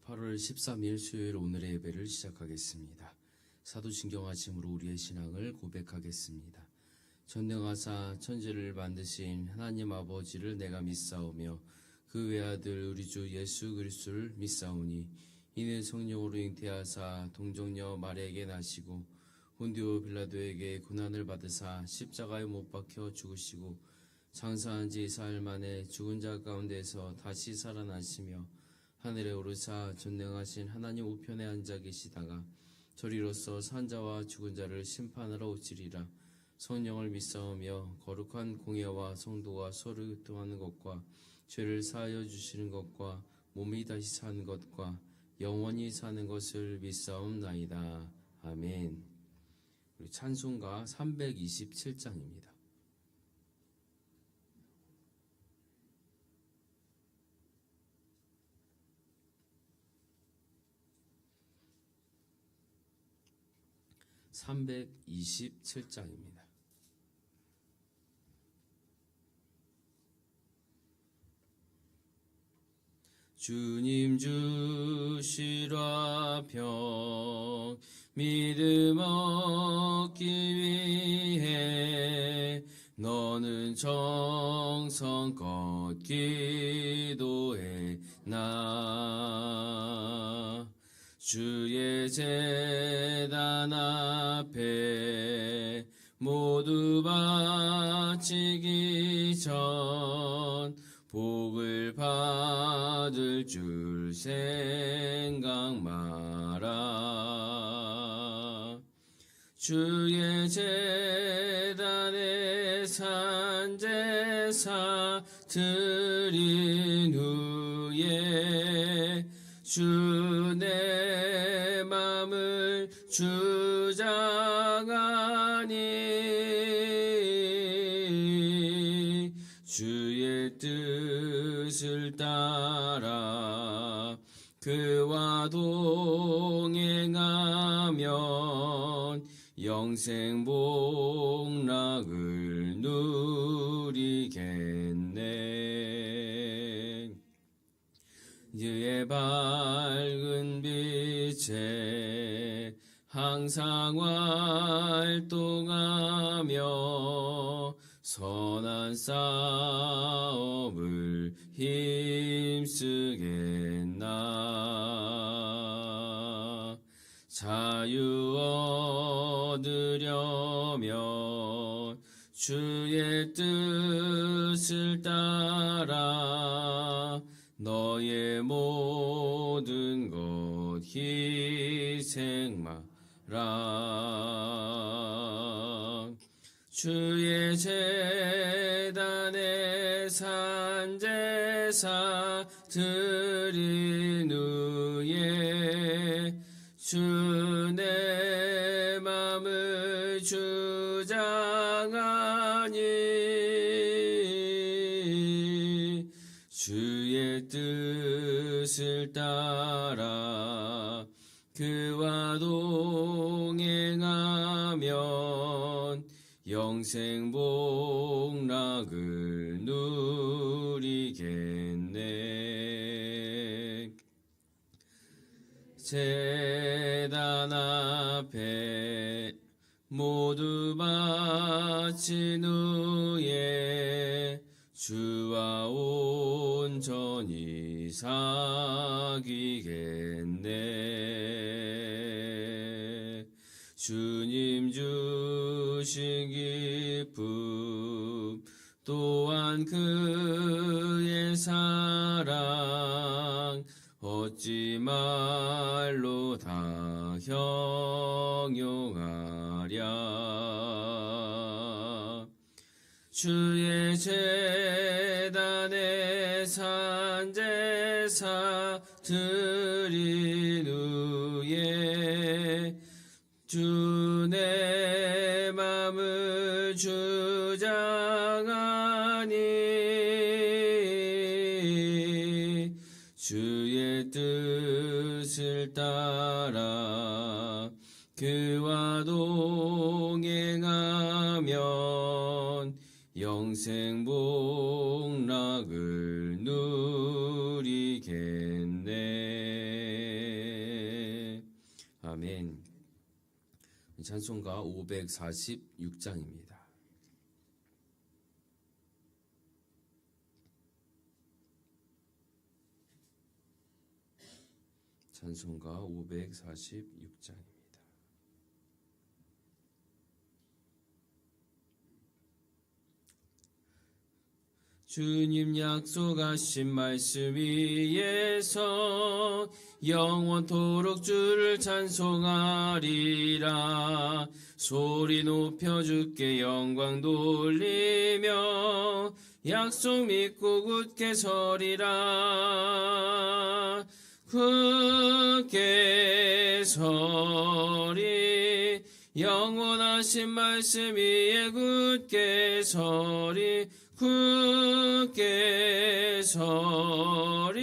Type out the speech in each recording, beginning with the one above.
8월 13일 수요일 오늘의 예배를 시작하겠습니다. 사도신경 아침으로 우리의 신앙을 고백하겠습니다. 전능하사 천지를 만드신 하나님 아버지를 내가 믿사오며 그 외아들 우리 주 예수 그리스도를 믿사오니 이는 성령으로 잉태하사 동정녀 마리아에게 나시고 본디오 빌라도에게 고난을 받으사 십자가에 못 박혀 죽으시고 장사한 지 4일 만에 죽은 자 가운데서 다시 살아나시며 하늘에 오르사 전능하신 하나님 우편에 앉아 계시다가 저리로서 산자와 죽은 자를 심판하러 오시리라. 성령을 믿사오며 거룩한 공예와 성도가 서로 교통하는 것과 죄를 사하여 주시는 것과 몸이 다시 사는 것과 영원히 사는 것을 믿사옵나이다. 아멘. 우리 찬송가 327장입니다. (327장입니다) 주님 주시라 평 믿음 얻기 위해 너는 정성껏 기도해 나 주의 제단 앞에 모두 바치기 전 복을 받을 줄 생각 마라. 주의 제단에 산제사 드린 후에 주 내 맘을 주장하니 주의 뜻을 따라 그와 동행하면 영생 복락을 누리겠네. 그의 밝은 빛에 항상 활동하며 선한 싸움을 힘쓰겠나. 자유 얻으려면 주의 뜻을 따라 너의 모든 것 희생 마라. 주의 제단에 산제사 드린 후에 주 내 맘을 주장하니 주의 뜻을 따라 그와 동행하면 영생 복락을 누리겠네. 제단 앞에 모두 바친 후에 주와 온전히 사귀겠네. 주님 주신 기쁨 또한 그의 사랑 어찌 말로 다 형용하랴. 주의 제단에 산제사 드린 후에 주 내 맘을 주장하니 주의 뜻을 따라 그와 동행하면 영생 복락을 누리겠네. 찬송가 546장입니다. 찬송가 546장입니다. 주님 약속하신 말씀 위에서 영원토록 주를 찬송하리라. 소리 높여 주께 영광 돌리며 약속 믿고 굳게 서리라. 굳게 서리 영원하신 말씀 위에 굳게 서리 굳게 서리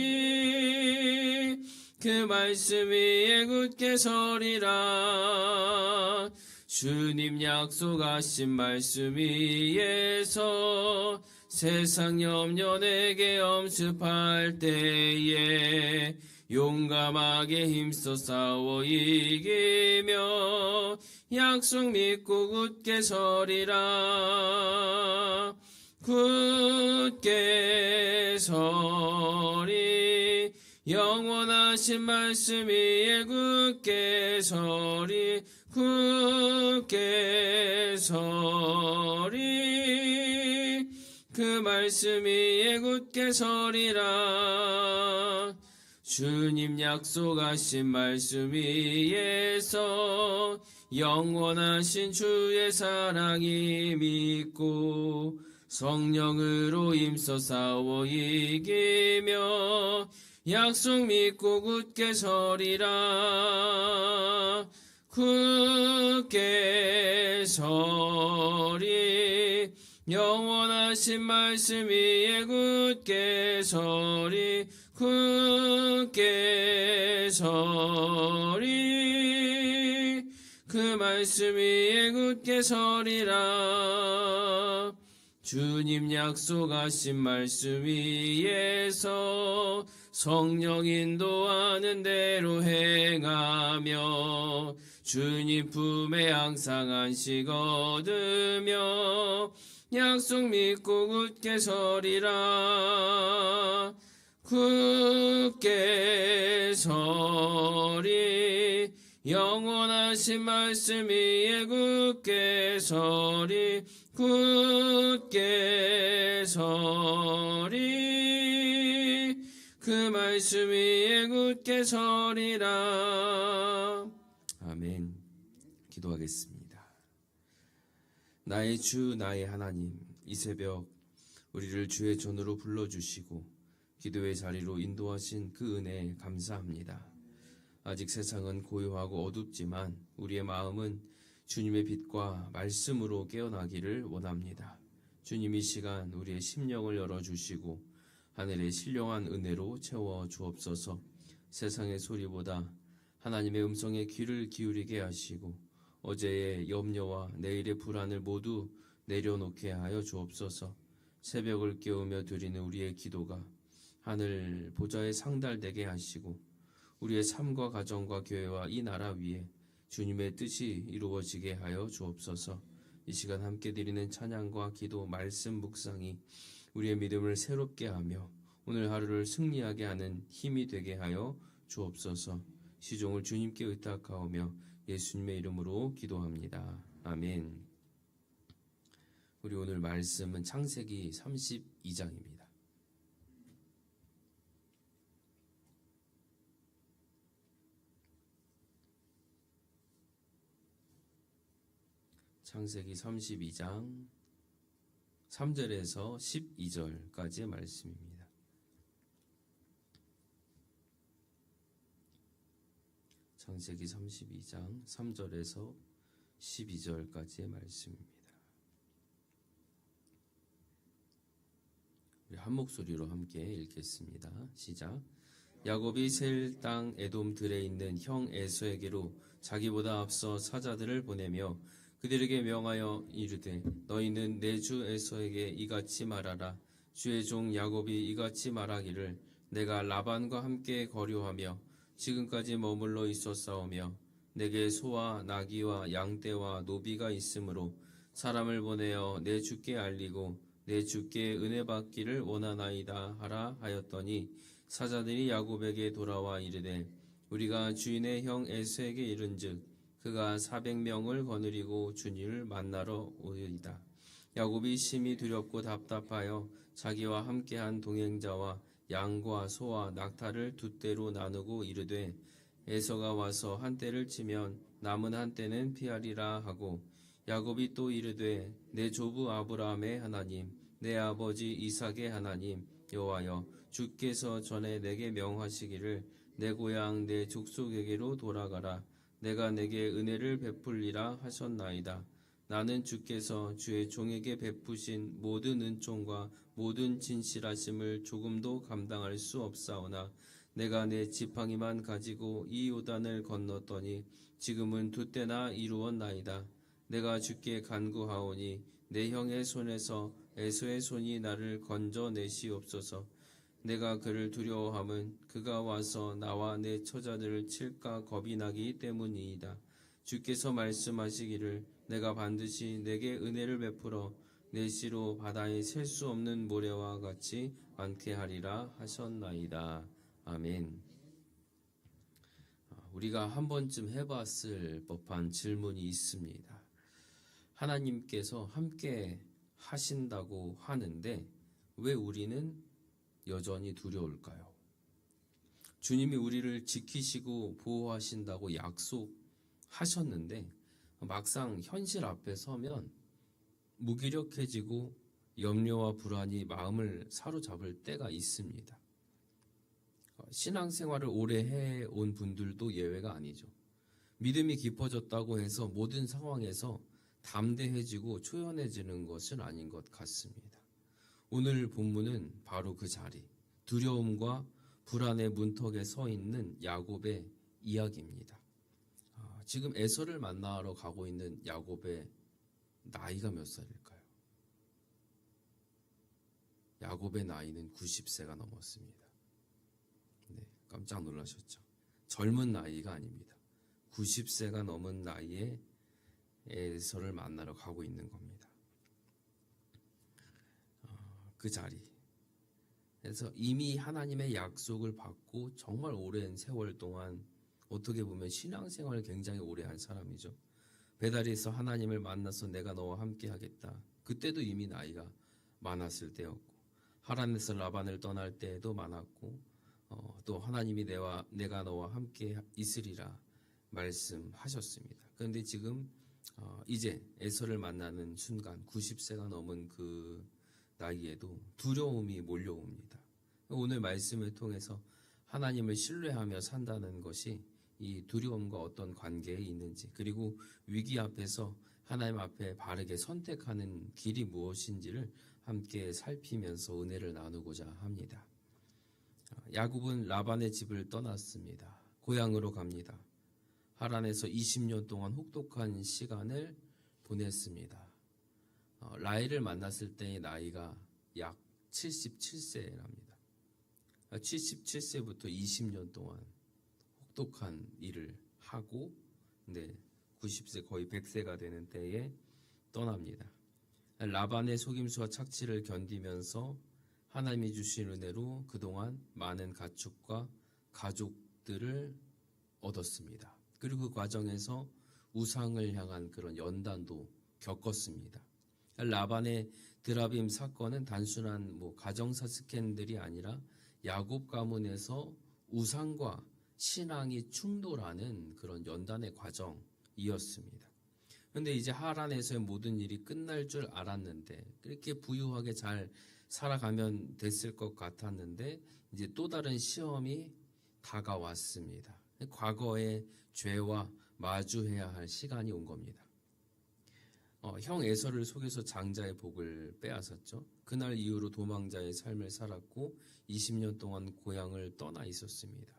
그 말씀 위에 굳게 서리라. 주님 약속하신 말씀 위에서 세상 염려 내게 엄습할 때에 용감하게 힘써 싸워 이기며 약속 믿고 굳게 서리라. 굳게 서리 영원하신 말씀 위에 굳게 서리 굳게 서리 그 말씀 위에 굳게 서리라. 주님 약속하신 말씀 위에서 영원하신 주의 사랑이 믿고 성령으로 힘써 싸워 이기며 약속 믿고 굳게 서리라. 굳게 서리 영원하신 말씀 위에 굳게 서리 굳게 서리 그 말씀 위에 굳게 서리라. 주님 약속하신 말씀 위에서 성령 인도하는 대로 행하며 주님 품에 항상 안식 얻으며 약속 믿고 굳게 서리라. 굳게 서리 영원하신 말씀 위에 굳게 서리 굳게 서리 그 말씀 위에 굳게 서리라. 아멘. 기도하겠습니다. 나의 주 나의 하나님, 이 새벽 우리를 주의 전으로 불러주시고 기도의 자리로 인도하신 그 은혜에 감사합니다. 아직 세상은 고요하고 어둡지만 우리의 마음은 주님의 빛과 말씀으로 깨어나기를 원합니다. 주님 이 시간 우리의 심령을 열어주시고 하늘의 신령한 은혜로 채워 주옵소서. 세상의 소리보다 하나님의 음성에 귀를 기울이게 하시고 어제의 염려와 내일의 불안을 모두 내려놓게 하여 주옵소서. 새벽을 깨우며 드리는 우리의 기도가 하늘 보좌에 상달되게 하시고 우리의 삶과 가정과 교회와 이 나라 위에 주님의 뜻이 이루어지게 하여 주옵소서. 이 시간 함께 드리는 찬양과 기도, 말씀 묵상이 우리의 믿음을 새롭게 하며 오늘 하루를 승리하게 하는 힘이 되게 하여 주옵소서. 시종을 주님께 의탁하오며 예수님의 이름으로 기도합니다. 아멘. 우리 오늘 말씀은 창세기 32장입니다. 창세기 32장 3절에서 12절까지의 말씀입니다. 창세기 32장 3절에서 12절까지의 말씀입니다. 우리 한 목소리로 함께 읽겠습니다. 시작. 야곱이 셀 땅 에돔 들에 있는 형 에서에게로 자기보다 앞서 사자들을 보내며 그들에게 명하여 이르되 너희는 내 주 에서에게 이같이 말하라. 주의 종 야곱이 이같이 말하기를 내가 라반과 함께 거류하며 지금까지 머물러 있었사오며 내게 소와 나귀와 양떼와 노비가 있으므로 사람을 보내어 내 주께 알리고 내 주께 은혜 받기를 원하나이다 하라 하였더니 사자들이 야곱에게 돌아와 이르되 우리가 주인의 형 에서에게 이른즉 그가 400명을 거느리고 주님을 만나러 오리이다. 야곱이 심히 두렵고 답답하여 자기와 함께한 동행자와 양과 소와 낙타를 두 떼로 나누고 이르되 에서가 와서 한 떼를 치면 남은 한 떼는 피하리라 하고 야곱이 또 이르되 내 조부 아브라함의 하나님 내 아버지 이삭의 하나님 여호와여 주께서 전에 내게 명하시기를 내 고향 내 족속에게로 돌아가라 내가 내게 은혜를 베풀리라 하셨나이다. 나는 주께서 주의 종에게 베푸신 모든 은총과 모든 진실하심을 조금도 감당할 수 없사오나 내가 내 지팡이만 가지고 이 요단을 건넜더니 지금은 두 때나 이루었나이다. 내가 주께 간구하오니 내 형의 손에서 에서의 손이 나를 건져내시옵소서. 내가 그를 두려워함은 그가 와서 나와 내 처자들을 칠까 겁이 나기 때문이이다. 주께서 말씀하시기를 내가 반드시 내게 은혜를 베풀어 내 씨로 바다에 셀 수 없는 모래와 같이 많게 하리라 하셨나이다. 아멘. 우리가 한 번쯤 해봤을 법한 질문이 있습니다. 하나님께서 함께 하신다고 하는데 왜 우리는 여전히 두려울까요? 주님이 우리를 지키시고 보호하신다고 약속하셨는데 막상 현실 앞에 서면 무기력해지고 염려와 불안이 마음을 사로잡을 때가 있습니다. 신앙생활을 오래 해온 분들도 예외가 아니죠. 믿음이 깊어졌다고 해서 모든 상황에서 담대해지고 초연해지는 것은 아닌 것 같습니다. 오늘 본문은 바로 그 자리, 두려움과 불안의 문턱에 서 있는 야곱의 이야기입니다. 지금 에서를 만나러 가고 있는 야곱의 나이가 몇 살일까요? 야곱의 나이는 90세가 넘었습니다. 네, 깜짝 놀라셨죠? 젊은 나이가 아닙니다. 90세가 넘은 나이에 에서를 만나러 가고 있는 겁니다. 그 자리. 그래서 이미 하나님의 약속을 받고 정말 오랜 세월 동안 어떻게 보면 신앙생활을 굉장히 오래 한 사람이죠. 베다리에서 하나님을 만나서 내가 너와 함께 하겠다. 그때도 이미 나이가 많았을 때였고 하란에서 라반을 떠날 때도 많았고 또 하나님이 내가 너와 함께 있으리라 말씀하셨습니다. 그런데 지금 이제 에서를 만나는 순간 90세가 넘은 그 나이에도 두려움이 몰려옵니다. 오늘 말씀을 통해서 하나님을 신뢰하며 산다는 것이 이 두려움과 어떤 관계에 있는지, 그리고 위기 앞에서 하나님 앞에 바르게 선택하는 길이 무엇인지를 함께 살피면서 은혜를 나누고자 합니다. 야곱은 라반의 집을 떠났습니다. 고향으로 갑니다. 하란에서 20년 동안 혹독한 시간을 보냈습니다. 라헬을 만났을 때의 나이가 약 77세랍니다. 77세부터 20년 동안 혹독한 일을 하고 90세 거의 100세가 되는 때에 떠납니다. 라반의 속임수와 착취를 견디면서 하나님이 주신 은혜로 그동안 많은 가축과 가족들을 얻었습니다. 그리고 그 과정에서 우상을 향한 그런 연단도 겪었습니다. 라반의 드라빔 사건은 단순한 가정사 스캔들이 아니라 야곱 가문에서 우상과 신앙이 충돌하는 그런 연단의 과정이었습니다. 그런데 이제 하란에서의 모든 일이 끝날 줄 알았는데, 그렇게 부유하게 잘 살아가면 됐을 것 같았는데 이제 또 다른 시험이 다가왔습니다. 과거의 죄와 마주해야 할 시간이 온 겁니다. 형 에서를 속여서 장자의 복을 빼앗았죠. 그날 이후로 도망자의 삶을 살았고 20년 동안 고향을 떠나 있었습니다.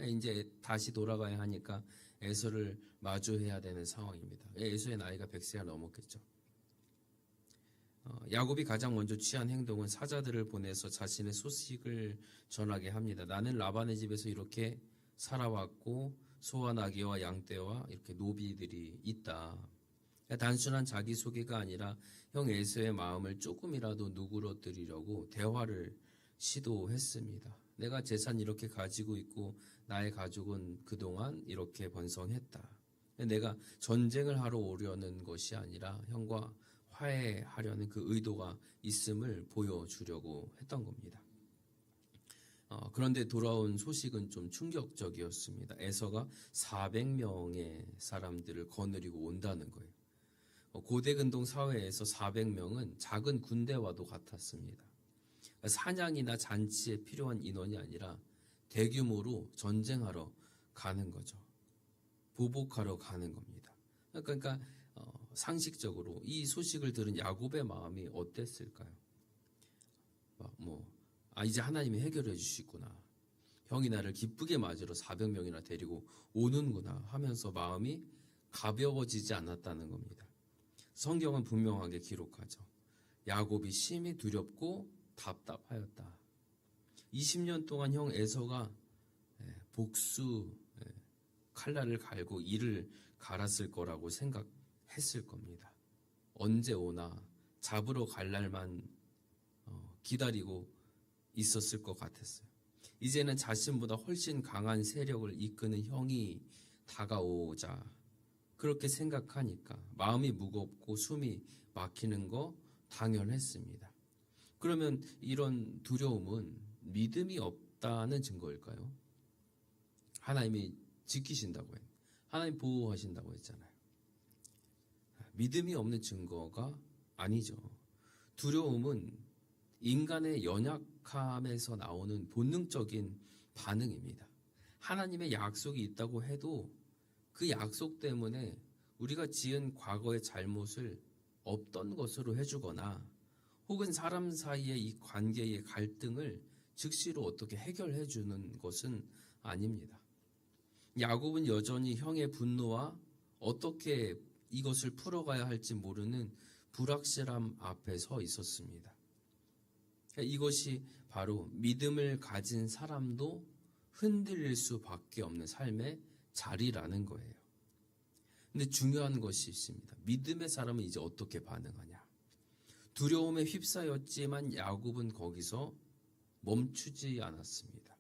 이제 다시 돌아가야 하니까 에서를 마주해야 되는 상황입니다. 에서의 나이가 100세가 넘었겠죠. 야곱이 가장 먼저 취한 행동은 사자들을 보내서 자신의 소식을 전하게 합니다. 나는 라반의 집에서 이렇게 살아왔고 소와 나귀와 양떼와 이렇게 노비들이 있다. 단순한 자기소개가 아니라 형 에서의 마음을 조금이라도 누그러뜨리려고 대화를 시도했습니다. 내가 재산 이렇게 가지고 있고 나의 가족은 그동안 이렇게 번성했다. 내가 전쟁을 하러 오려는 것이 아니라 형과 화해하려는 그 의도가 있음을 보여주려고 했던 겁니다. 그런데 돌아온 소식은 좀 충격적이었습니다. 에서가 400명의 사람들을 거느리고 온다는 거예요. 고대 근동 사회에서 400명은 작은 군대와도 같았습니다. 사냥이나 잔치에 필요한 인원이 아니라 대규모로 전쟁하러 가는 거죠. 보복하러 가는 겁니다. 그러니까 상식적으로 이 소식을 들은 야곱의 마음이 어땠을까요? 이제 하나님이 해결해 주시구나. 형이 나를 기쁘게 맞으러 400명이나 데리고 오는구나 하면서 마음이 가벼워지지 않았다는 겁니다. 성경은 분명하게 기록하죠. 야곱이 심히 두렵고 답답하였다. 20년 동안 형 에서가 복수 칼날을 갈고 이를 갈았을 거라고 생각했을 겁니다. 언제 오나 잡으러 갈 날만 기다리고 있었을 것 같았어요. 이제는 자신보다 훨씬 강한 세력을 이끄는 형이 다가오자 그렇게 생각하니까 마음이 무겁고 숨이 막히는 거 당연했습니다. 그러면 이런 두려움은 믿음이 없다는 증거일까요? 하나님이 지키신다고 했, 하나님 보호하신다고 했잖아요. 믿음이 없는 증거가 아니죠. 두려움은 인간의 연약함에서 나오는 본능적인 반응입니다. 하나님의 약속이 있다고 해도 그 약속 때문에 우리가 지은 과거의 잘못을 없던 것으로 해주거나 혹은 사람 사이의 이 관계의 갈등을 즉시로 어떻게 해결해 주는 것은 아닙니다. 야곱은 여전히 형의 분노와 어떻게 이것을 풀어가야 할지 모르는 불확실함 앞에 서 있었습니다. 이것이 바로 믿음을 가진 사람도 흔들릴 수밖에 없는 삶의 자리라는 거예요. 근데 중요한 것이 있습니다. 믿음의 사람은 이제 어떻게 반응하냐. 두려움에 휩싸였지만 야곱은 거기서 멈추지 않았습니다.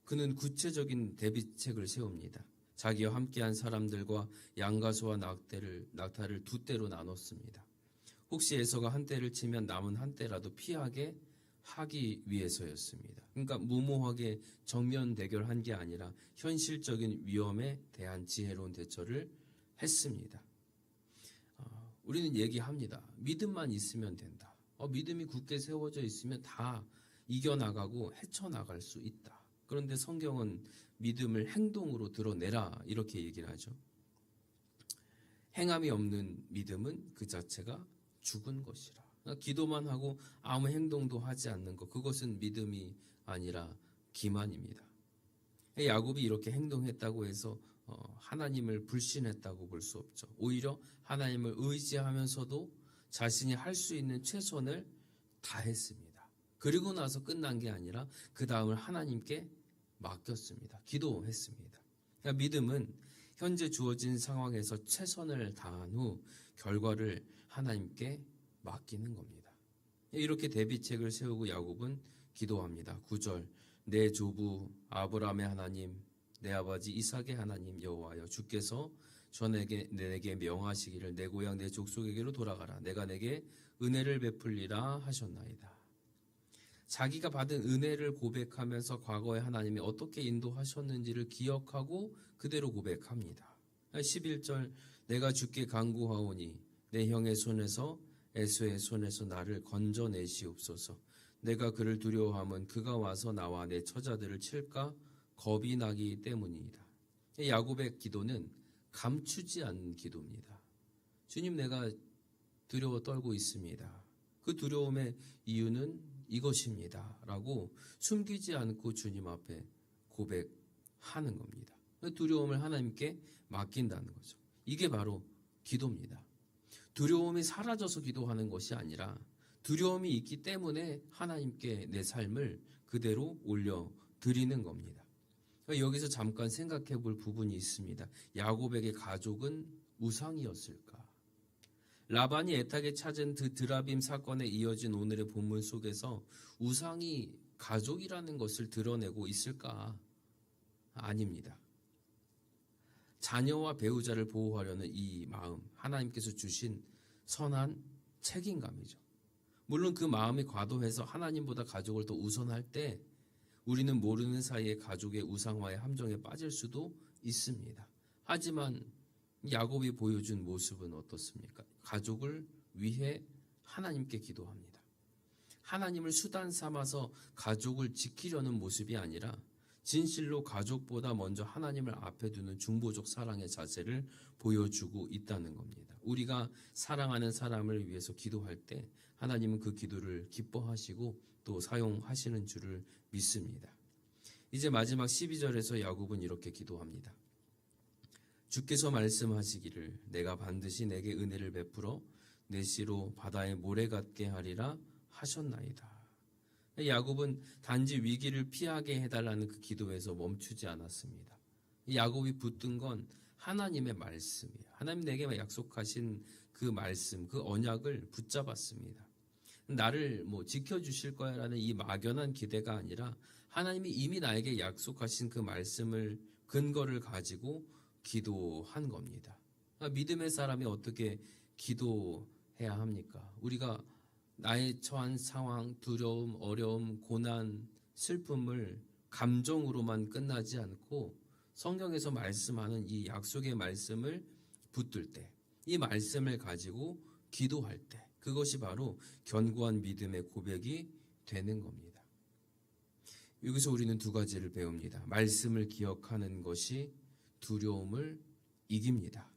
그는 구체적인 대비책을 세웁니다. 자기와 함께한 사람들과 양가소와 낙타를 두 떼로 나눴습니다. 혹시 에서가 한 떼를 치면 남은 한 떼라도 피하게 하기 위해서였습니다. 그러니까 무모하게 정면 대결한 게 아니라 현실적인 위험에 대한 지혜로운 대처를 했습니다. 우리는 얘기합니다. 믿음만 있으면 된다. 믿음이 굳게 세워져 있으면 다 이겨나가고 헤쳐나갈 수 있다. 그런데 성경은 믿음을 행동으로 드러내라 이렇게 얘기를 하죠. 행함이 없는 믿음은 그 자체가 죽은 것이라. 그러니까 기도만 하고 아무 행동도 하지 않는 것, 그것은 믿음이 아니라 기만입니다. 야곱이 이렇게 행동했다고 해서 하나님을 불신했다고 볼 수 없죠. 오히려 하나님을 의지하면서도 자신이 할 수 있는 최선을 다했습니다. 그리고 나서 끝난 게 아니라 그 다음을 하나님께 맡겼습니다. 기도했습니다. 그러니까 믿음은 현재 주어진 상황에서 최선을 다한 후 결과를 하나님께 맡기는 겁니다. 이렇게 대비책을 세우고 야곱은 기도합니다. 9절 내 조부 아브라함의 하나님 내 아버지 이삭의 하나님 여호와여 주께서 내게 명하시기를 내 고향 내 족속에게로 돌아가라. 내가 내게 은혜를 베풀리라 하셨나이다. 자기가 받은 은혜를 고백하면서 과거에 하나님이 어떻게 인도하셨는지를 기억하고 그대로 고백합니다. 11절 내가 주께 간구하오니 내 형의 손에서 에서의 손에서 나를 건져내시옵소서. 내가 그를 두려워함은 그가 와서 나와 내 처자들을 칠까 겁이 나기 때문이다. 야곱의 기도는 감추지 않는 기도입니다. 주님, 내가 두려워 떨고 있습니다. 그 두려움의 이유는 이것입니다. 라고 숨기지 않고 주님 앞에 고백하는 겁니다. 두려움을 하나님께 맡긴다는 거죠. 이게 바로 기도입니다. 두려움이 사라져서 기도하는 것이 아니라 두려움이 있기 때문에 하나님께 내 삶을 그대로 올려드리는 겁니다. 여기서 잠깐 생각해 볼 부분이 있습니다. 야곱에게 가족은 우상이었을까? 라반이 애타게 찾은 그 드라빔 사건에 이어진 오늘의 본문 속에서 우상이 가족이라는 것을 드러내고 있을까? 아닙니다. 자녀와 배우자를 보호하려는 이 마음, 하나님께서 주신 선한 책임감이죠. 물론 그 마음이 과도해서 하나님보다 가족을 더 우선할 때 우리는 모르는 사이에 가족의 우상화의 함정에 빠질 수도 있습니다. 하지만 야곱이 보여준 모습은 어떻습니까? 가족을 위해 하나님께 기도합니다. 하나님을 수단 삼아서 가족을 지키려는 모습이 아니라 진실로 가족보다 먼저 하나님을 앞에 두는 중보적 사랑의 자세를 보여주고 있다는 겁니다. 우리가 사랑하는 사람을 위해서 기도할 때 하나님은 그 기도를 기뻐하시고 또 사용하시는 줄을 믿습니다. 이제 마지막 12절에서 야곱은 이렇게 기도합니다. 주께서 말씀하시기를 내가 반드시 내게 은혜를 베풀어 내 씨로 바다의 모래 같게 하리라 하셨나이다. 야곱은 단지 위기를 피하게 해달라는 그 기도에서 멈추지 않았습니다. 야곱이 붙든 건 하나님의 말씀이에요. 하나님 내게 약속하신 그 말씀, 그 언약을 붙잡았습니다. 나를 지켜주실 거야 라는 이 막연한 기대가 아니라 하나님이 이미 나에게 약속하신 그 말씀을 근거를 가지고 기도한 겁니다. 믿음의 사람이 어떻게 기도해야 합니까? 우리가 나의 처한 상황, 두려움, 어려움, 고난, 슬픔을 감정으로만 끝나지 않고 성경에서 말씀하는 이 약속의 말씀을 붙들 때, 이 말씀을 가지고 기도할 때, 그것이 바로 견고한 믿음의 고백이 되는 겁니다. 여기서 우리는 두 가지를 배웁니다. 말씀을 기억하는 것이 두려움을 이깁니다.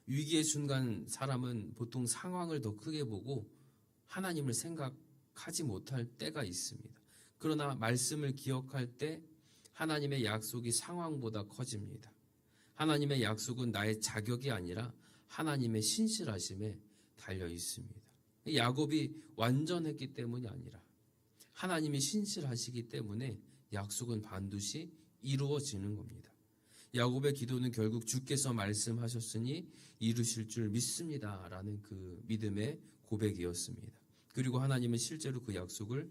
위기의 순간 사람은 보통 상황을 더 크게 보고 하나님을 생각하지 못할 때가 있습니다. 그러나 말씀을 기억할 때 하나님의 약속이 상황보다 커집니다. 하나님의 약속은 나의 자격이 아니라 하나님의 신실하심에 달려 있습니다. 야곱이 완전했기 때문이 아니라 하나님이 신실하시기 때문에 약속은 반드시 이루어지는 겁니다. 야곱의 기도는 결국 주께서 말씀하셨으니 이루실 줄 믿습니다 라는 그 믿음의 고백이었습니다. 그리고 하나님은 실제로 그 약속을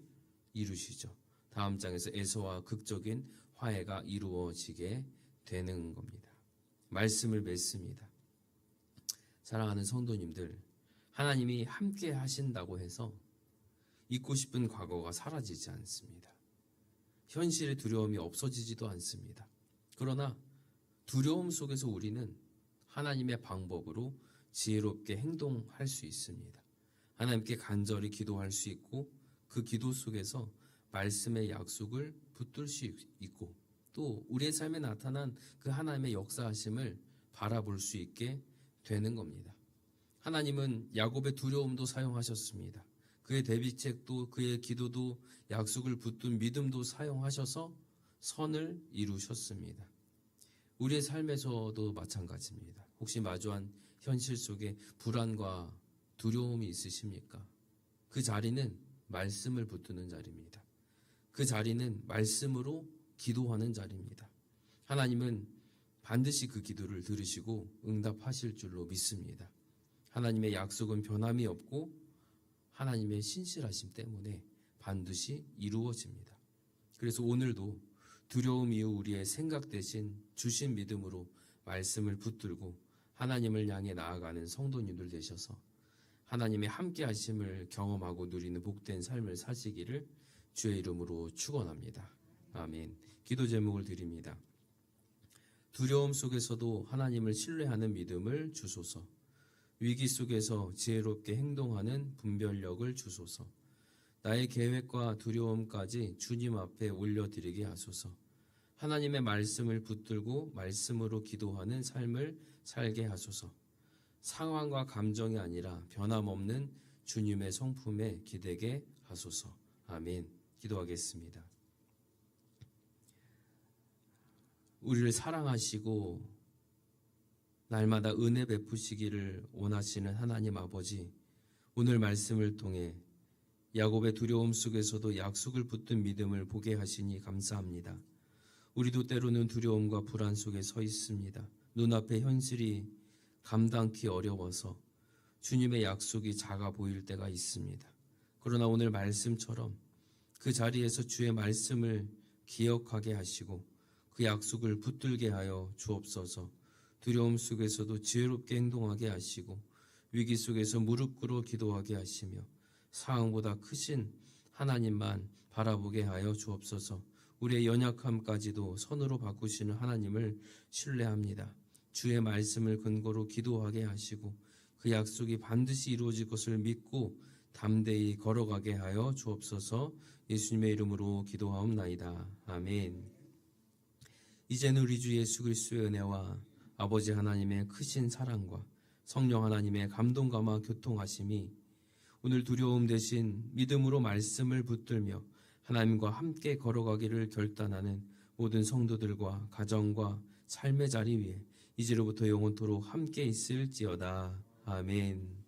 이루시죠. 다음 장에서 에서와 극적인 화해가 이루어지게 되는 겁니다. 말씀을 맺습니다. 사랑하는 성도님들, 하나님이 함께 하신다고 해서 잊고 싶은 과거가 사라지지 않습니다. 현실의 두려움이 없어지지도 않습니다. 그러나 두려움 속에서 우리는 하나님의 방법으로 지혜롭게 행동할 수 있습니다. 하나님께 간절히 기도할 수 있고 그 기도 속에서 말씀의 약속을 붙들 수 있고 또 우리의 삶에 나타난 그 하나님의 역사하심을 바라볼 수 있게 되는 겁니다. 하나님은 야곱의 두려움도 사용하셨습니다. 그의 대비책도 그의 기도도 약속을 붙든 믿음도 사용하셔서 선을 이루셨습니다. 우리의 삶에서도 마찬가지입니다. 혹시 마주한 현실 속에 불안과 두려움이 있으십니까? 그 자리는 말씀을 붙드는 자리입니다. 그 자리는 말씀으로 기도하는 자리입니다. 하나님은 반드시 그 기도를 들으시고 응답하실 줄로 믿습니다. 하나님의 약속은 변함이 없고 하나님의 신실하심 때문에 반드시 이루어집니다. 그래서 오늘도 두려움 이후 우리의 생각 대신 주신 믿음으로 말씀을 붙들고 하나님을 향해 나아가는 성도님들 되셔서 하나님의 함께 하심을 경험하고 누리는 복된 삶을 사시기를 주의 이름으로 축원합니다. 아멘. 기도 제목을 드립니다. 두려움 속에서도 하나님을 신뢰하는 믿음을 주소서. 위기 속에서 지혜롭게 행동하는 분별력을 주소서. 나의 계획과 두려움까지 주님 앞에 올려드리게 하소서. 하나님의 말씀을 붙들고 말씀으로 기도하는 삶을 살게 하소서. 상황과 감정이 아니라 변함없는 주님의 성품에 기대게 하소서. 아멘. 기도하겠습니다. 우리를 사랑하시고 날마다 은혜 베푸시기를 원하시는 하나님 아버지, 오늘 말씀을 통해 야곱의 두려움 속에서도 약속을 붙든 믿음을 보게 하시니 감사합니다. 우리도 때로는 두려움과 불안 속에 서 있습니다. 눈앞의 현실이 감당기 어려워서 주님의 약속이 작아 보일 때가 있습니다. 그러나 오늘 말씀처럼 그 자리에서 주의 말씀을 기억하게 하시고 그 약속을 붙들게 하여 주옵소서. 두려움 속에서도 지혜롭게 행동하게 하시고 위기 속에서 무릎 꿇어 기도하게 하시며 상황보다 크신 하나님만 바라보게 하여 주옵소서. 우리의 연약함까지도 선으로 바꾸시는 하나님을 신뢰합니다. 주의 말씀을 근거로 기도하게 하시고 그 약속이 반드시 이루어질 것을 믿고 담대히 걸어가게 하여 주옵소서. 예수님의 이름으로 기도하옵나이다. 아멘. 이제는 우리 주 예수 그리스도의 은혜와 아버지 하나님의 크신 사랑과 성령 하나님의 감동감화 교통하심이 오늘 두려움 대신 믿음으로 말씀을 붙들며 하나님과 함께 걸어가기를 결단하는 모든 성도들과 가정과 삶의 자리 위에 이제로부터 영원토록 함께 있을지어다. 아멘.